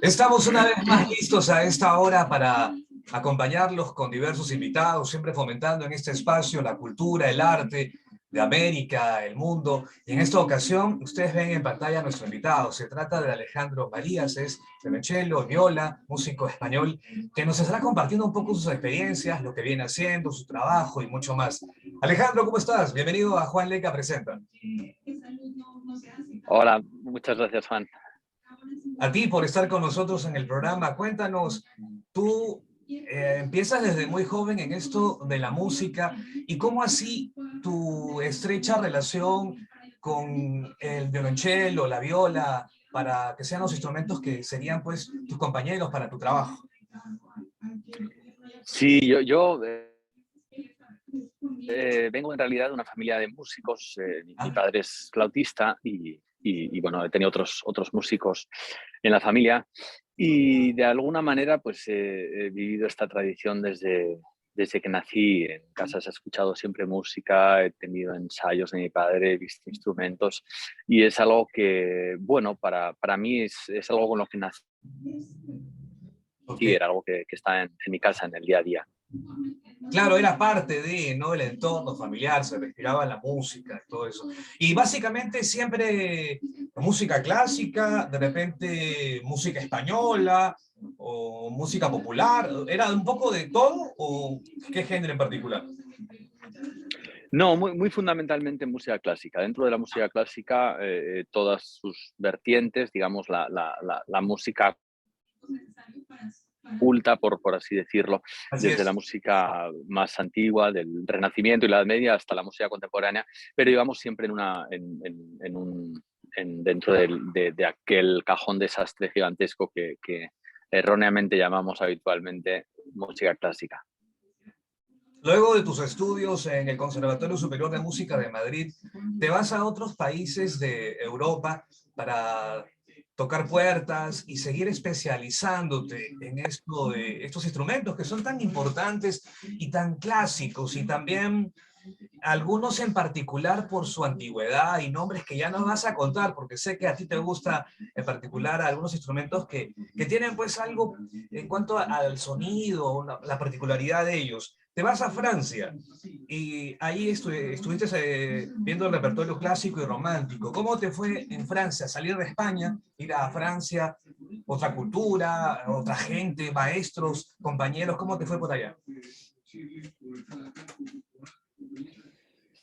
Estamos una vez más listos a esta hora para acompañarlos con diversos invitados, siempre fomentando en este espacio la cultura, el arte de América, el mundo. Y en esta ocasión, ustedes ven en pantalla a nuestro invitado. Se trata de Alejandro Marías, es violonchelo, viola, músico español, que nos estará compartiendo un poco sus experiencias, lo que viene haciendo, su trabajo y mucho más. Alejandro, ¿cómo estás? Bienvenido a Juan Leca Presenta. Hola, muchas gracias, Juan. A ti por estar con nosotros en el programa. Cuéntanos, tú empiezas desde muy joven en esto de la música y cómo así tu estrecha relación con el violonchelo, la viola, para que sean los instrumentos que serían pues tus compañeros para tu trabajo. Sí, yo vengo en realidad de una familia de músicos. Mi padre es flautista y bueno, he tenido otros músicos en la familia y de alguna manera pues he vivido esta tradición desde que nací. En casa se ha escuchado siempre música, he tenido ensayos de mi padre, he visto instrumentos y es algo que, bueno, para mí es algo con lo que nací. Okay. Era algo que está en mi casa, en el día a día. Claro, era parte de, ¿no?, el entorno familiar, se respiraba la música y todo eso. Y básicamente siempre música clásica, de repente música española o música popular. ¿Era un poco de todo o qué género en particular? No, muy fundamentalmente música clásica. Dentro de la música clásica, todas sus vertientes, digamos, la música culta, por así decirlo, Así desde la es. música más antigua, del Renacimiento y la Edad Media, hasta la música contemporánea, pero íbamos siempre dentro de aquel cajón desastre gigantesco que erróneamente llamamos habitualmente música clásica. Luego de tus estudios en el Conservatorio Superior de Música de Madrid, te vas a otros países de Europa para tocar puertas y seguir especializándote en esto de estos instrumentos que son tan importantes y tan clásicos, y también algunos en particular por su antigüedad y nombres que ya no vas a contar, porque sé que a ti te gusta en particular algunos instrumentos que tienen pues algo en cuanto al sonido, la particularidad de ellos. Te vas a Francia y ahí estuviste viendo el repertorio clásico y romántico. ¿Cómo te fue en Francia? Salir de España, ir a Francia, otra cultura, otra gente, maestros, compañeros, ¿cómo te fue por allá?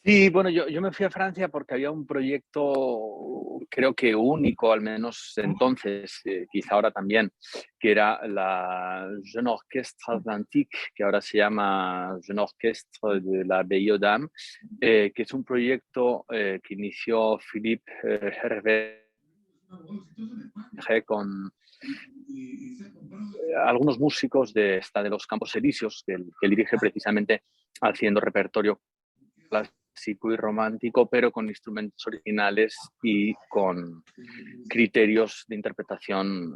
Sí, bueno, yo me fui a Francia porque había un proyecto, creo que único, al menos entonces, quizá ahora también, que era la Jeune Orchestre Atlantique, que ahora se llama Jeune Orchestre de la Belle Dame, que es un proyecto que inició Philippe Hervé con algunos músicos de los Campos Elíseos, que él dirige precisamente haciendo repertorio clásico y romántico, pero con instrumentos originales y con criterios de interpretación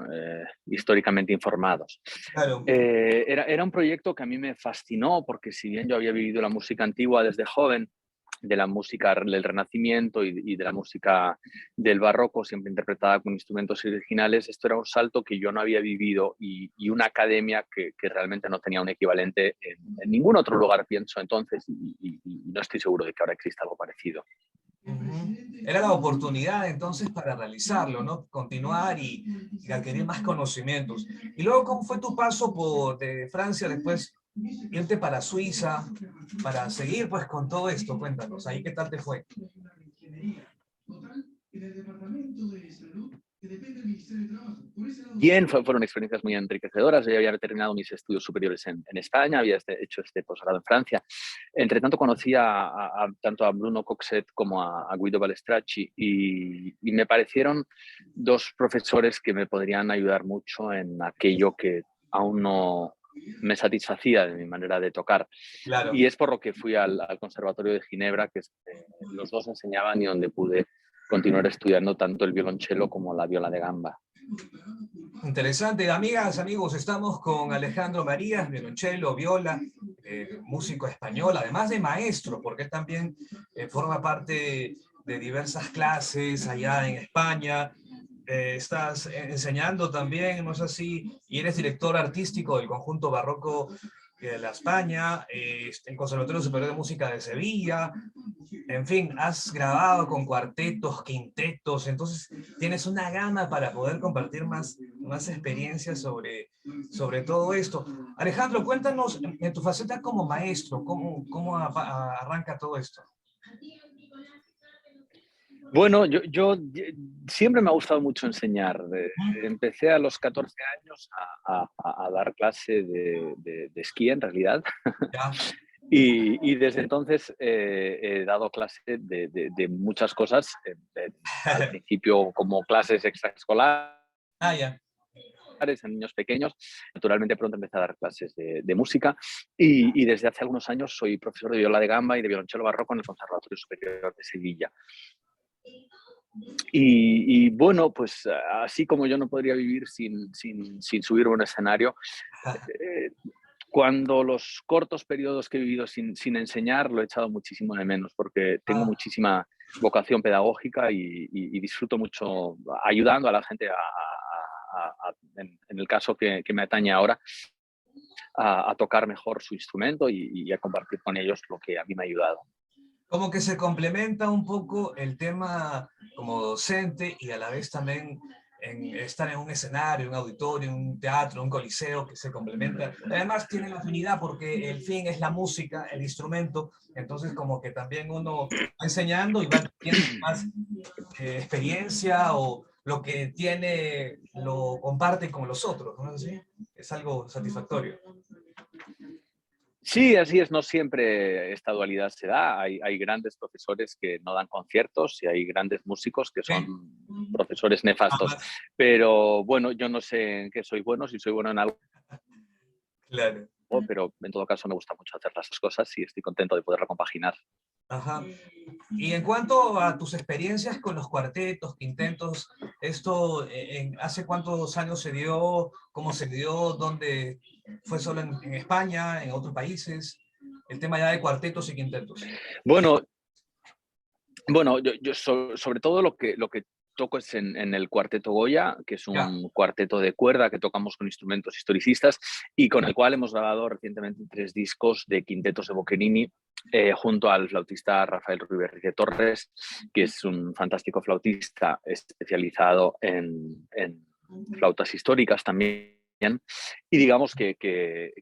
históricamente informados. Claro. Era un proyecto que a mí me fascinó porque si bien yo había vivido la música antigua desde joven, de la música del Renacimiento y de la música del Barroco, siempre interpretada con instrumentos originales, esto era un salto que yo no había vivido y una academia que realmente no tenía un equivalente en ningún otro lugar, pienso entonces, y no estoy seguro de que ahora exista algo parecido. Era la oportunidad entonces para realizarlo, ¿no? Continuar y adquirir más conocimientos. Y luego, ¿cómo fue tu paso de Francia después irte para Suiza, para seguir pues con todo esto? Cuéntanos, ahí qué tal te fue. Bien, fueron experiencias muy enriquecedoras. Yo había terminado mis estudios superiores en España, había hecho este posgrado en Francia. Entre tanto conocí tanto a Bruno Coxet como a Guido Balestracci y me parecieron dos profesores que me podrían ayudar mucho en aquello que aún no me satisfacía de mi manera de tocar. Claro. Y es por lo que fui al Conservatorio de Ginebra, que los dos enseñaban y donde pude continuar estudiando tanto el violonchelo como la viola de gamba. Interesante. Amigas, amigos, estamos con Alejandro Marías, violonchelo, viola, músico español, además de maestro, porque él también forma parte de diversas clases allá en España. estás enseñando también, ¿no es así? Y eres director artístico del conjunto barroco de la España, el Conservatorio Superior de Música de Sevilla, en fin, has grabado con cuartetos, quintetos, entonces tienes una gama para poder compartir más experiencias sobre todo esto. Alejandro, cuéntanos en tu faceta como maestro, ¿cómo arranca todo esto? Bueno, siempre me ha gustado mucho enseñar. Empecé a los 14 años a dar clase de esquí, en realidad. Ya. Y desde entonces he dado clase de muchas cosas. Al principio como clases extraescolares Ah, ya. a niños pequeños. Naturalmente pronto empecé a dar clases de música y desde hace algunos años soy profesor de viola de gamba y de violonchelo barroco en el Conservatorio Superior de Sevilla. Y bueno, pues así como yo no podría vivir sin subirme a un escenario, eh, cuando los cortos periodos que he vivido sin enseñar lo he echado muchísimo de menos porque tengo Ah, muchísima vocación pedagógica y disfruto mucho ayudando a la gente en el caso que me atañe ahora, a tocar mejor su instrumento y a compartir con ellos lo que a mí me ha ayudado. como que se complementa un poco el tema como docente y a la vez también estar en un escenario, un auditorio, un teatro, un coliseo que se complementa. Además tiene la afinidad porque el fin es la música, el instrumento, entonces como que también uno va enseñando y va teniendo más experiencia o lo que tiene lo comparte con los otros, ¿no? ¿Sí? Es algo satisfactorio. Sí, así es, no siempre esta dualidad se da. Hay grandes profesores que no dan conciertos y hay grandes músicos que son Sí, profesores nefastos. jamás. Pero bueno, yo no sé en qué soy bueno, si soy bueno en algo, Claro. pero en todo caso me gusta mucho hacer las cosas y estoy contento de poderla compaginar. Ajá. Y en cuanto a tus experiencias con los cuartetos, quintetos, esto, ¿hace cuántos años se dio? ¿Cómo se dio? ¿Dónde fue solo en España, en otros países? El tema ya de cuartetos y quintetos. Bueno, sobre todo lo que toco es en el Cuarteto Goya, que es Ya. un cuarteto de cuerda que tocamos con instrumentos historicistas y con el cual hemos grabado recientemente 3 discos de quintetos de Boccherini, junto al flautista Rafael Ruiz de Torres, que es un fantástico flautista especializado en flautas históricas también. Y digamos que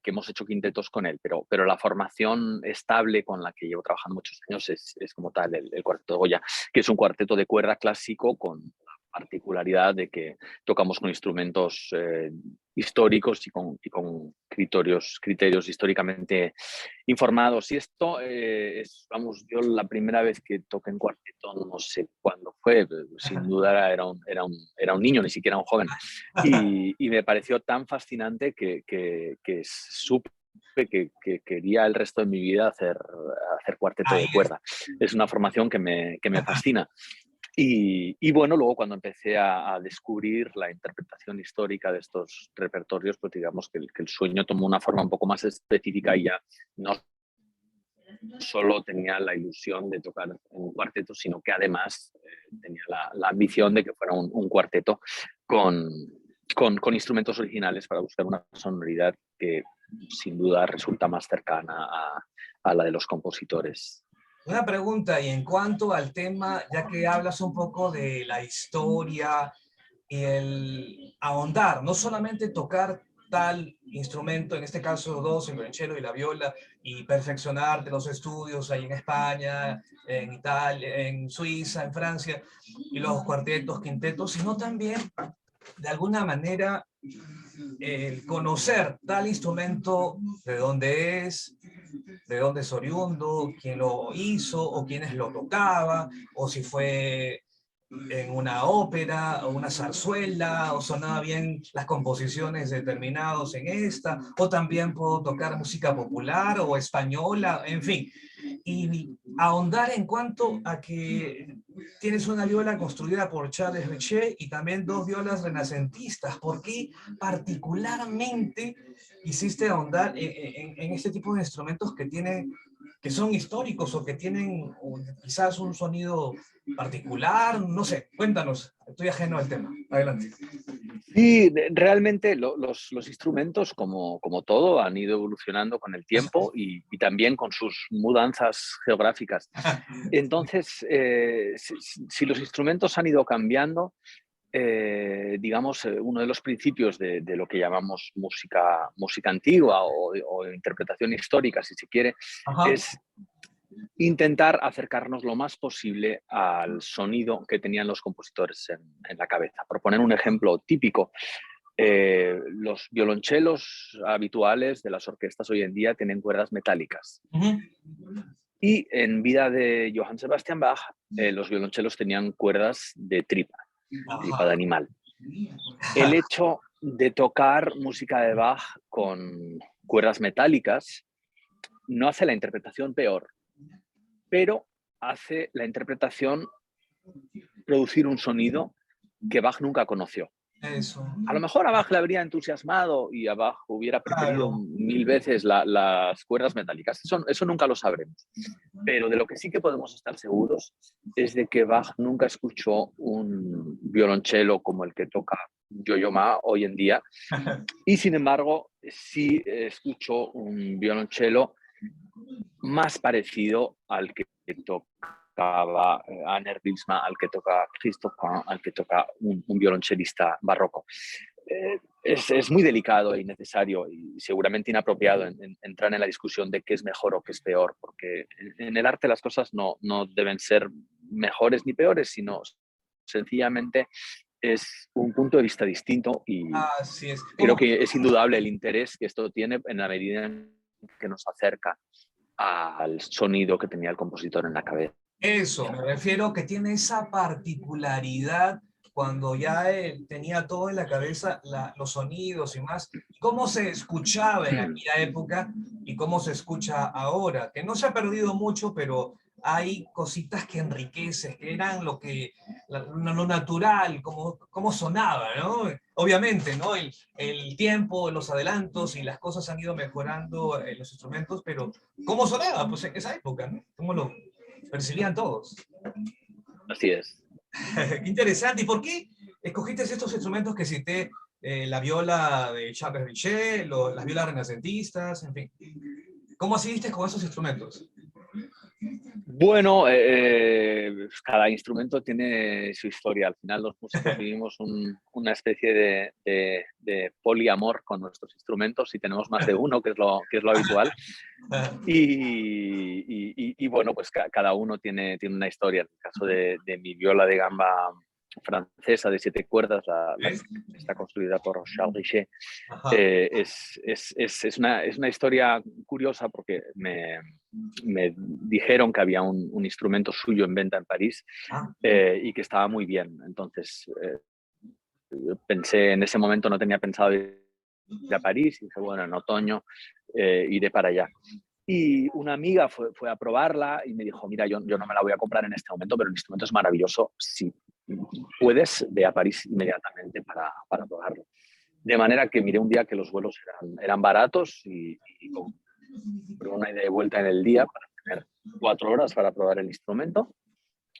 hemos hecho quintetos con él, pero la formación estable con la que llevo trabajando muchos años es como tal el Cuarteto de Goya, que es un cuarteto de cuerda clásico con la particularidad de que tocamos con instrumentos históricos y con criterios históricamente informados. Y esto vamos, yo la primera vez que toqué en cuarteto, no sé cuándo fue, sin duda era un niño, ni siquiera un joven. Y me pareció tan fascinante que supe que quería el resto de mi vida hacer cuarteto Ahí de es. cuerda. Es una formación que me fascina. Y bueno, luego cuando empecé a descubrir la interpretación histórica de estos repertorios, pues digamos que el sueño tomó una forma un poco más específica y ya no solo tenía la ilusión de tocar en un cuarteto, sino que además tenía la ambición de que fuera un cuarteto con, con instrumentos originales para buscar una sonoridad que sin duda resulta más cercana a la de los compositores. Una pregunta, y en cuanto al tema, ya que hablas un poco de la historia y el ahondar, no solamente tocar tal instrumento, en este caso dos, el violonchelo y la viola, y perfeccionarte los estudios ahí en España, en Italia, en Suiza, en Francia, y los cuartetos, quintetos, sino también, de alguna manera, el conocer tal instrumento, de dónde es oriundo, quién lo hizo o quiénes lo tocaba, o si fue en una ópera o una zarzuela, o sonaba bien las composiciones determinados en esta, o también puedo tocar música popular o española, en fin, y ahondar en cuanto a que tienes una viola construida por Charles Richet y también dos violas renacentistas. ¿Por qué particularmente hiciste ahondar en este tipo de instrumentos que tienen que son históricos o que tienen quizás un sonido particular? No sé, cuéntanos, estoy ajeno al tema. Adelante. Sí, realmente los instrumentos, como todo, han ido evolucionando con el tiempo y también con sus mudanzas geográficas. Entonces, si los instrumentos han ido cambiando, digamos, uno de los principios de lo que llamamos música antigua o interpretación histórica, si se quiere, Ajá. es intentar acercarnos lo más posible al sonido que tenían los compositores en la cabeza. Por poner un ejemplo típico, los violonchelos habituales de las orquestas hoy en día tienen cuerdas metálicas. Ujú. Y en vida de Johann Sebastian Bach, los violonchelos tenían cuerdas de tripa de Ajá. animal. El hecho de tocar música de Bach con cuerdas metálicas no hace la interpretación peor, pero hace la interpretación producir un sonido que Bach nunca conoció. Eso. A lo mejor a Bach le habría entusiasmado y a Bach hubiera preferido Claro. 1000 veces las cuerdas metálicas. Eso nunca lo sabremos. Pero de lo que sí que podemos estar seguros es de que Bach nunca escuchó un violonchelo como el que toca Yo-Yo Ma hoy en día. Y sin embargo, sí escuchó un violonchelo más parecido al que tocaba Aner Wilsma, al que toca Christophe Cain, al que toca un violonchelista barroco. Es muy delicado e innecesario y seguramente inapropiado entrar en la discusión de qué es mejor o qué es peor, porque en el arte las cosas no deben ser mejores ni peores, sino sencillamente es un punto de vista distinto y Así es. creo Como que que es indudable el interés que esto tiene en la medida en que nos acerca al sonido que tenía el compositor en la cabeza. eso, me refiero que tiene esa particularidad cuando ya tenía todo en la cabeza, los sonidos y más, cómo se escuchaba en aquella época y cómo se escucha ahora, que no se ha perdido mucho, pero hay cositas que enriquecen, que eran lo natural, cómo sonaba, ¿no? Obviamente, ¿no? El tiempo, los adelantos y las cosas han ido mejorando en los instrumentos, pero ¿cómo sonaba? Pues en esa época, ¿no? ¿Cómo lo percibían todos? Así es. Qué interesante. ¿Y por qué escogiste estos instrumentos que cité? La viola de Charles Richet, las violas renacentistas, en fin. ¿Cómo así diste con esos instrumentos? Bueno, cada instrumento tiene su historia. Al final los músicos vivimos una especie de poliamor con nuestros instrumentos y tenemos más de uno, que es lo habitual. Y bueno, pues cada uno tiene una historia. En el caso de mi viola de gamba francesa de 7 cuerdas, ¿Ves? que está construida por Charles Richet, Ajá. es una historia curiosa porque me dijeron que había un instrumento suyo en venta en París Ah, y que estaba muy bien. Entonces pensé, en ese momento no tenía pensado ir a París y dije, bueno, en otoño iré para allá. Y una amiga fue a probarla y me dijo, mira, yo no me la voy a comprar en este momento, pero el instrumento es maravilloso. Si puedes, ve a París inmediatamente para probarlo. De manera que miré un día que los vuelos eran baratos y compré una ida y vuelta en el día para tener 4 horas para probar el instrumento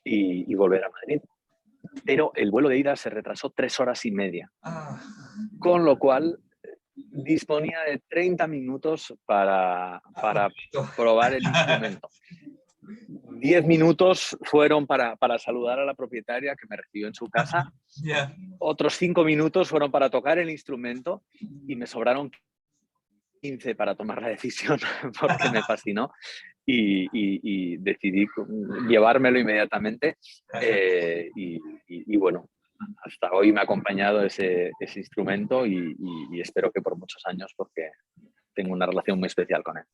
y volver a Madrid. Pero el vuelo de ida se retrasó 3 horas y media, ah, con lo cual disponía de 30 minutos para perfecto. probar el instrumento. 10 minutos fueron para saludar a la propietaria que me recibió en su casa, Ya. otros 5 minutos fueron para tocar el instrumento y me sobraron 15 para tomar la decisión porque me fascinó y decidí llevármelo inmediatamente y bueno, hasta hoy me ha acompañado ese instrumento y espero que por muchos años porque tengo una relación muy especial con él.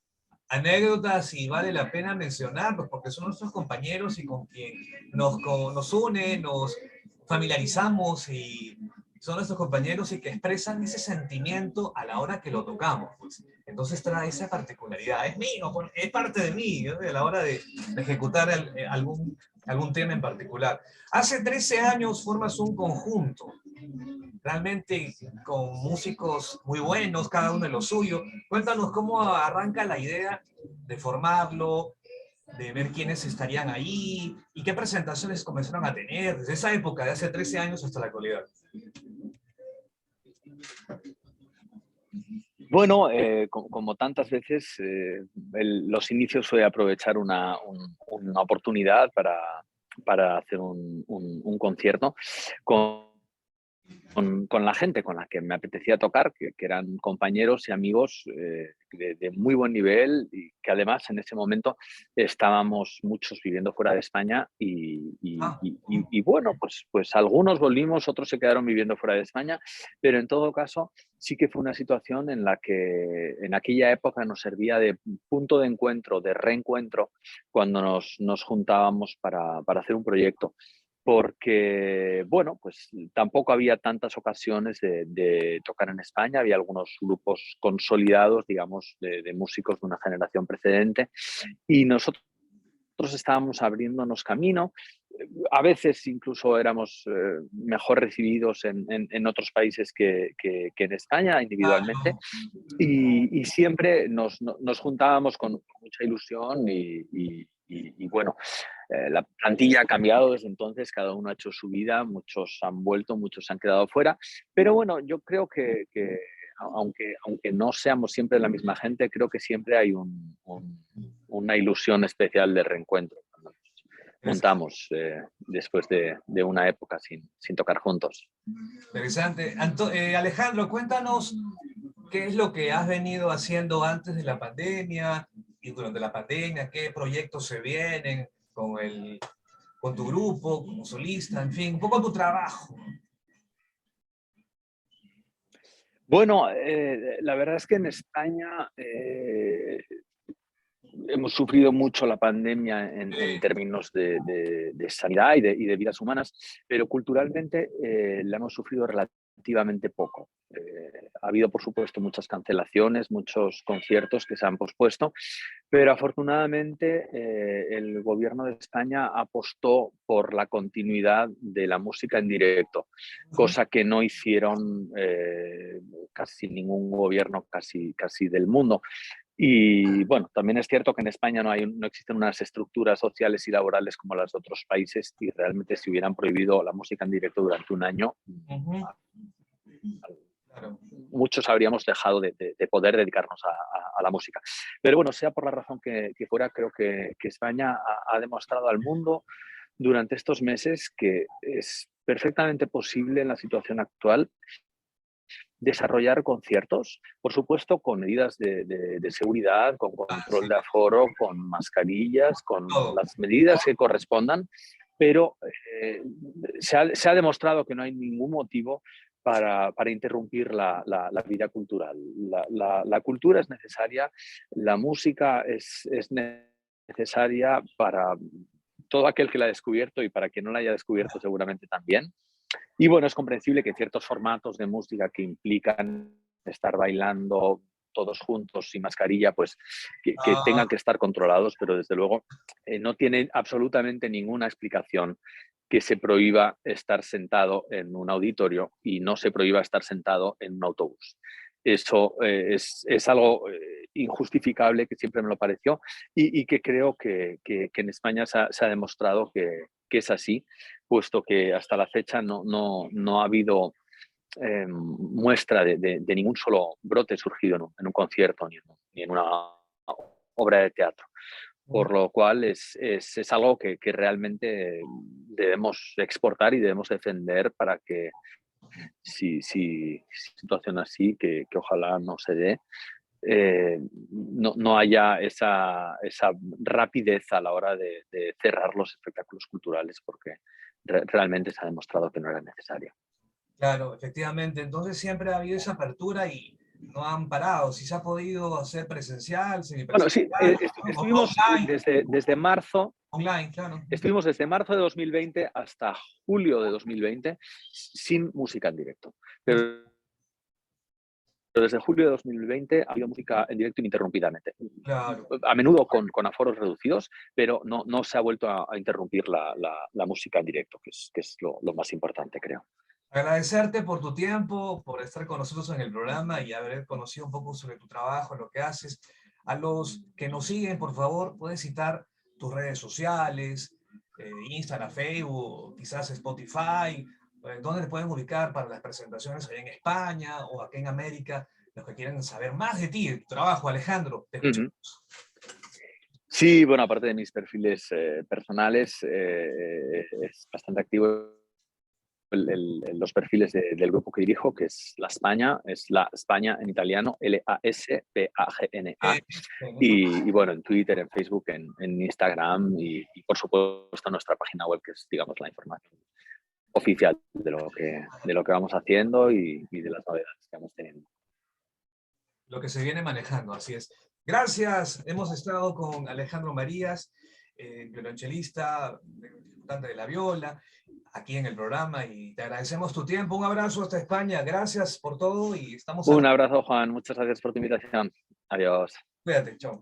Anécdotas y vale la pena mencionarlos porque son nuestros compañeros y con quien nos une, nos familiarizamos y son nuestros compañeros y que expresan ese sentimiento a la hora que lo tocamos. Pues. Entonces trae esa particularidad. Es mío, es parte de mí, ¿no? A la hora de ejecutar algún tema en particular. Hace 13 años formas un conjunto, realmente con músicos muy buenos, cada uno en lo suyo. Cuéntanos cómo arranca la idea de formarlo, de ver quiénes estarían ahí y qué presentaciones comenzaron a tener desde esa época, de hace 13 años hasta la actualidad? Bueno, como tantas veces, los inicios fue aprovechar una oportunidad para hacer un concierto con la gente con la que me apetecía tocar, que eran compañeros y amigos de muy buen nivel y que además en ese momento estábamos muchos viviendo fuera de España Ah, y bueno, pues algunos volvimos, otros se quedaron viviendo fuera de España, pero en todo caso sí que fue una situación en la que en aquella época nos servía de punto de encuentro, de reencuentro, cuando nos juntábamos para hacer un proyecto porque, bueno, pues tampoco había tantas ocasiones de tocar en España, había algunos grupos consolidados, digamos, de músicos de una generación precedente, y nosotros estábamos abriéndonos camino. A veces incluso éramos mejor recibidos en otros países que en España individualmente, claro. y siempre nos juntábamos con mucha ilusión y bueno, la plantilla ha cambiado desde entonces, cada uno ha hecho su vida, muchos han vuelto, muchos se han quedado fuera, pero bueno, yo creo que aunque no seamos siempre la misma gente, creo que siempre hay una ilusión especial de reencuentro cuando nos juntamos después de una época sin tocar juntos. Interesante. Alejandro, cuéntanos qué es lo que has venido haciendo antes de la pandemia y durante la pandemia, qué proyectos se vienen con tu grupo, como solista, en fin, un poco tu trabajo. Bueno, la verdad es que en España hemos sufrido mucho la pandemia en términos de sanidad y de vidas humanas, pero culturalmente la hemos sufrido relativamente poco. Ha habido, por supuesto, muchas cancelaciones, muchos conciertos que se han pospuesto, pero afortunadamente el gobierno de España apostó por la continuidad de la música en directo, cosa que no hicieron casi ningún gobierno casi del mundo. Y bueno, también es cierto que en España no existen unas estructuras sociales y laborales como las de otros países y realmente si hubieran prohibido la música en directo durante un año, Ujú. Claro. muchos habríamos dejado de poder dedicarnos a la música. Pero bueno, sea por la razón que fuera, creo que España ha demostrado al mundo durante estos meses que es perfectamente posible en la situación actual desarrollar conciertos, por supuesto, con medidas de seguridad, con Ah, control sí, de aforo, con mascarillas, con todo. las medidas que correspondan, pero se ha demostrado que no hay ningún motivo para interrumpir la vida cultural. La cultura es necesaria, la música es necesaria para todo aquel que la ha descubierto y para quien no la haya descubierto seguramente también. Y bueno, es comprensible que ciertos formatos de música que implican estar bailando todos juntos sin mascarilla, pues que Ah, tengan que estar controlados, pero desde luego no tiene absolutamente ninguna explicación que se prohíba estar sentado en un auditorio y no se prohíba estar sentado en un autobús. Eso es algo injustificable, que siempre me lo pareció, y que creo que en España se ha demostrado que es así, puesto que hasta la fecha no ha habido muestra de ningún solo brote surgido en un concierto ni en una obra de teatro. Por lo cual es algo que realmente debemos exportar y debemos defender para que si situación así, que ojalá no se dé, no haya esa rapidez a la hora de cerrar los espectáculos culturales, porque realmente se ha demostrado que no era necesario. claro, efectivamente. Entonces siempre ha habido esa apertura y no han parado. Si se ha podido hacer presencial, Bueno, sí, semipresencial, estuvimos online, desde marzo. online, claro. Estuvimos desde marzo de 2020 hasta julio de 2020 sin música en directo. Pero desde julio de 2020 ha habido música en directo ininterrumpidamente. Claro. A menudo con aforos reducidos, pero no se ha vuelto a interrumpir la música en directo, que es lo más importante, creo. Agradecerte por tu tiempo, por estar con nosotros en el programa y haber conocido un poco sobre tu trabajo, lo que haces. A los que nos siguen, por favor, puedes citar tus redes sociales, Instagram, Facebook, quizás Spotify, ¿dónde te pueden ubicar para las presentaciones allá en España o aquí en América? Los que quieren saber más de ti, de tu trabajo, Alejandro, te escuchamos. Sí, bueno, aparte de mis perfiles personales, es bastante activo los perfiles del grupo que dirijo, que es La España en italiano, Laspagna. Y bueno, en Twitter, en Facebook, en Instagram y por supuesto nuestra página web, que es, digamos, la información oficial de lo que vamos haciendo y de las novedades que vamos teniendo. Lo que se viene manejando, así es. Gracias, hemos estado con Alejandro Marías, violonchelista, ejecutante de la viola, aquí en el programa, y te agradecemos tu tiempo. Un abrazo hasta España, gracias por todo y estamos Un abrazo, Juan, muchas gracias por tu invitación. Adiós. Cuídate, chao.